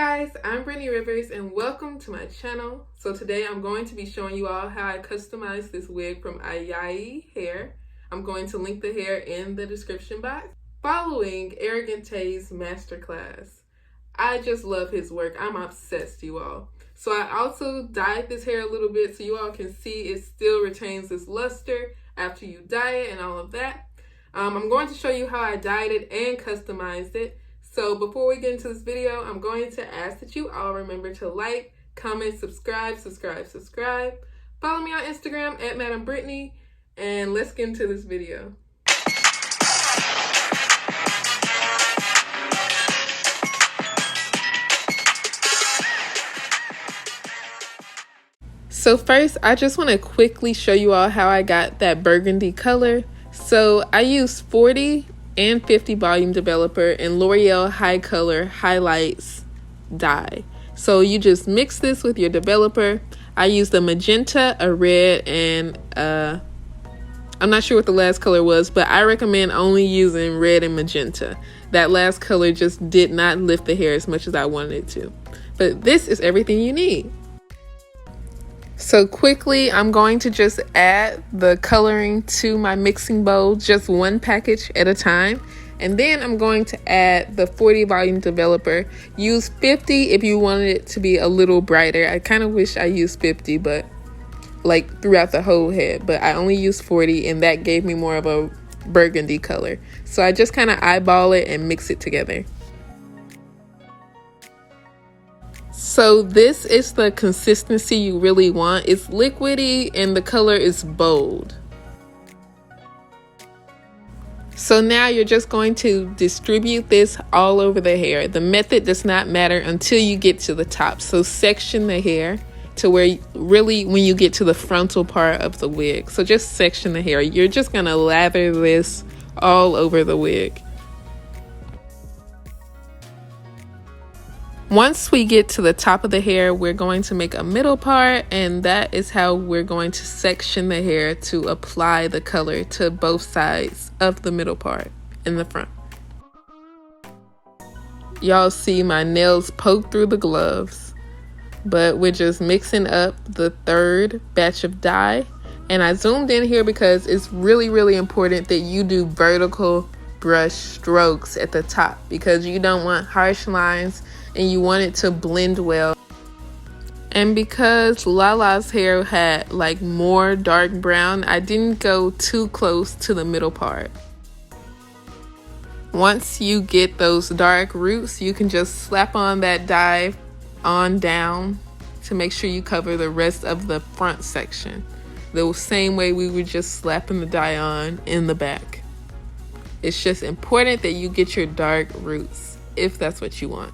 Guys, I'm Brittany Rivers and welcome to my channel. So today I'm going to be showing you all how I customized this wig from Ayiyi hair. I'm going to link the hair in the description box. Following Arrogant Tae'S Masterclass. I just love his work. I'm obsessed, you all. So I also dyed this hair a little bit so you all can see it still retains this luster after you dye it and all of that. I'm going to show you how I dyed it and customized it. So before we get into this video, I'm going to ask that you all remember to like, comment, subscribe. Follow me on Instagram at Madam Brittany, and let's get into this video. So first, I just want to quickly show you all how I got that burgundy color. So I used 40 and 50 volume developer and L'Oreal High Color Highlights dye. So you just mix this with your developer. I used a magenta, a red, and I'm not sure what the last color was, but I recommend only using red and magenta. That last color just did not lift the hair as much as I wanted it to. But this is everything you need. So quickly, I'm going to just add the coloring to my mixing bowl, just one package at a time. And then I'm going to add the 40 volume developer. Use 50 if you wanted it to be a little brighter. I kind of wish I used 50, but like throughout the whole head. But I only used 40 and that gave me more of a burgundy color. So I just kind of eyeball it and mix it together. So this is the consistency you really want. It's liquidy and the color is bold. So now you're just going to distribute this all over the hair. The method does not matter until you get to the top. So section the hair to where really when you get to the frontal part of the wig. So just section the hair. You're just gonna lather this all over the wig. Once we get to the top of the hair, we're going to make a middle part, and that is how we're going to section the hair to apply the color to both sides of the middle part in the front. Y'all see my nails poke through the gloves, but we're just mixing up the third batch of dye. And I zoomed in here because it's really important that you do vertical brush strokes at the top because you don't want harsh lines and you want it to blend well. And because Lala's hair had like more dark brown, I didn't go too close to the middle part. Once you get those dark roots, you can just slap on that dye on down to make sure you cover the rest of the front section. The same way we were just slapping the dye on in the back. It's just important that you get your dark roots if that's what you want.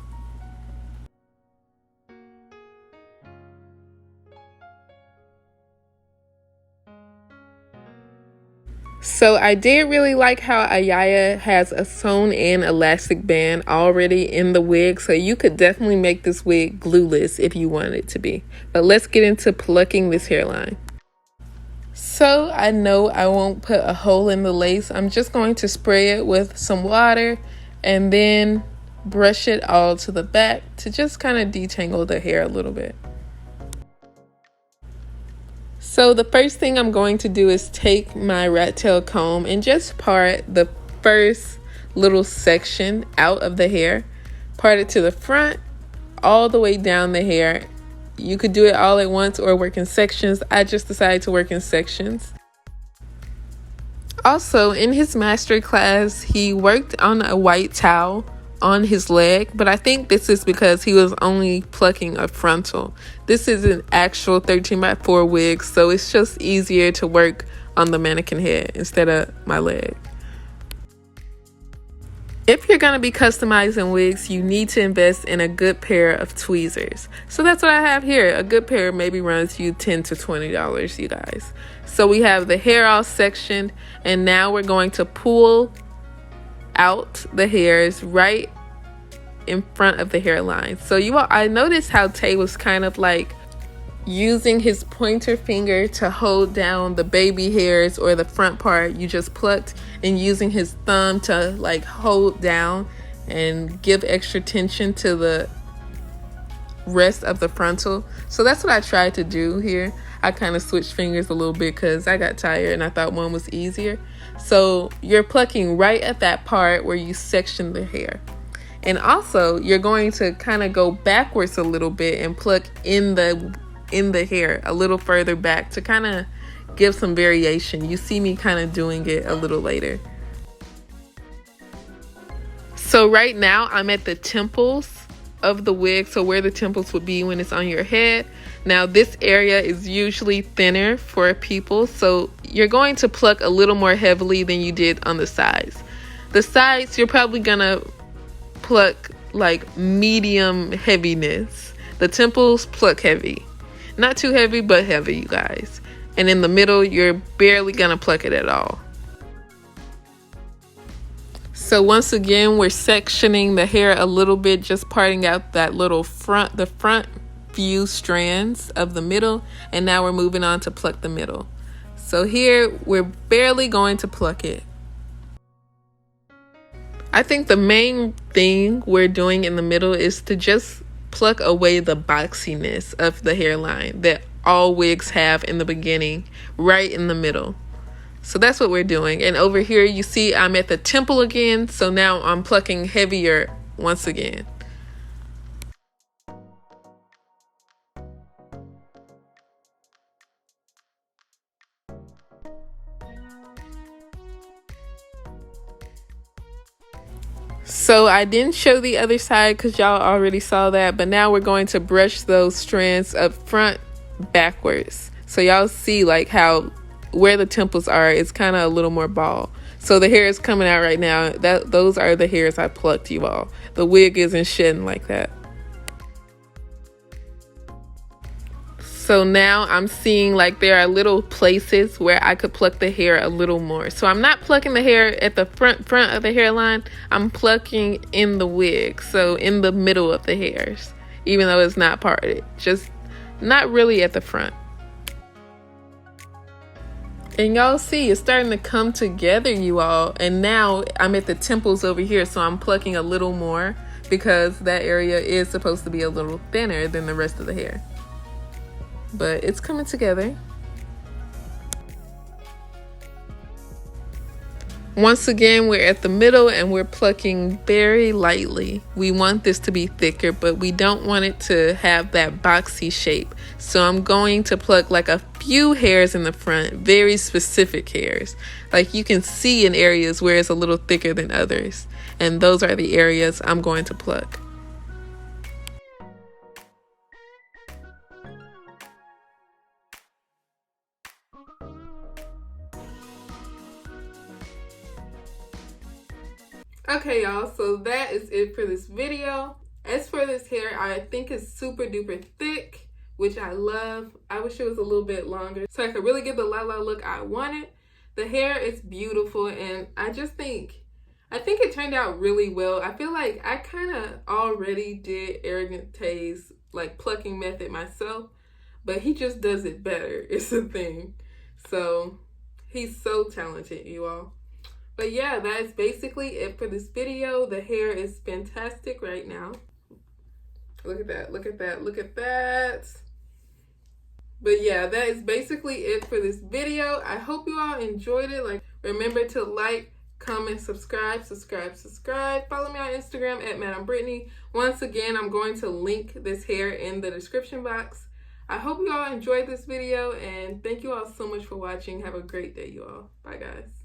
So I did really like how Ayiyi has a sewn in elastic band already in the wig. So you could definitely make this wig glueless if you wanted it to be. But let's get into plucking this hairline. So I know I won't put a hole in the lace. I'm just going to spray it with some water and then brush it all to the back to just kind of detangle the hair a little bit. So the first thing I'm going to do is take my rat tail comb and just part the first little section out of the hair. Part it to the front, all the way down the hair. You could do it all at once or work in sections. I just decided to work in sections. Also, in his master class, he worked on a white towel on his leg, but I think this is because he was only plucking a frontal. This is an actual 13x4 wig, so it's just easier to work on the mannequin head instead of my leg. If you're going to be customizing wigs, you need to invest in a good pair of tweezers. So that's what I have here. A good pair maybe runs you $10 to $20, you guys. So we have the hair all sectioned, and now we're going to pull out the hairs right in front of the hairline. So I noticed how Tae was kind of like using his pointer finger to hold down the baby hairs or the front part you just plucked, and using his thumb to like hold down and give extra tension to the rest of the frontal. So that's what I tried to do here. I kind of switched fingers a little bit because I got tired and I thought one was easier. So you're plucking right at that part where you section the hair. And also you're going to kind of go backwards a little bit and pluck in the hair a little further back to kind of give some variation. You see me kind of doing it a little later. So right now I'm at the temples of the wig, so where the temples would be when it's on your head. Now this area is usually thinner for people, so you're going to pluck a little more heavily than you did on the sides. The sides, you're probably gonna pluck like medium heaviness. The temples, pluck heavy. Not too heavy, but heavy, you guys. And in the middle, you're barely gonna pluck it at all. So once again, we're sectioning the hair a little bit, just parting out that little the front few strands of the middle. And now we're moving on to pluck the middle. So here, we're barely going to pluck it. I think the main thing we're doing in the middle is to just pluck away the boxiness of the hairline that all wigs have in the beginning, right in the middle. So that's what we're doing. And over here, you see I'm at the temple again. So now I'm plucking heavier once again. So I didn't show the other side because y'all already saw that. But now we're going to brush those strands up front backwards. So y'all see like how where the temples are, it's kind of a little more bald. So the hair is coming out right now. Those are the hairs I plucked, you all. The wig isn't shedding like that. So now I'm seeing like there are little places where I could pluck the hair a little more. So I'm not plucking the hair at the front of the hairline. I'm plucking in the wig. So in the middle of the hairs, even though it's not parted, just not really at the front. And y'all see it's starting to come together, you all. And now I'm at the temples over here, so I'm plucking a little more because that area is supposed to be a little thinner than the rest of the hair. But it's coming together. Once again, we're at the middle and we're plucking very lightly. We want this to be thicker, but we don't want it to have that boxy shape. So I'm going to pluck like a few hairs in the front, very specific hairs. Like you can see in areas where it's a little thicker than others. And those are the areas I'm going to pluck. Okay, y'all, so that is it for this video. As for this hair, I think it's super duper thick, which I love. I wish it was a little bit longer so I could really get the la look I wanted. The hair is beautiful, and I think it turned out really well. I feel like I kind of already did Arrogant Tae'S like plucking method myself, but he just does it better. It's a thing. So he's so talented, you all. But yeah, that is basically it for this video. The hair is fantastic right now. Look at that, look at that, look at that. But yeah, that is basically it for this video. I hope you all enjoyed it. Like, remember to like, comment, subscribe. Follow me on Instagram at Madam Brittany. Once again, I'm going to link this hair in the description box. I hope you all enjoyed this video, and thank you all so much for watching. Have a great day, you all. Bye, guys.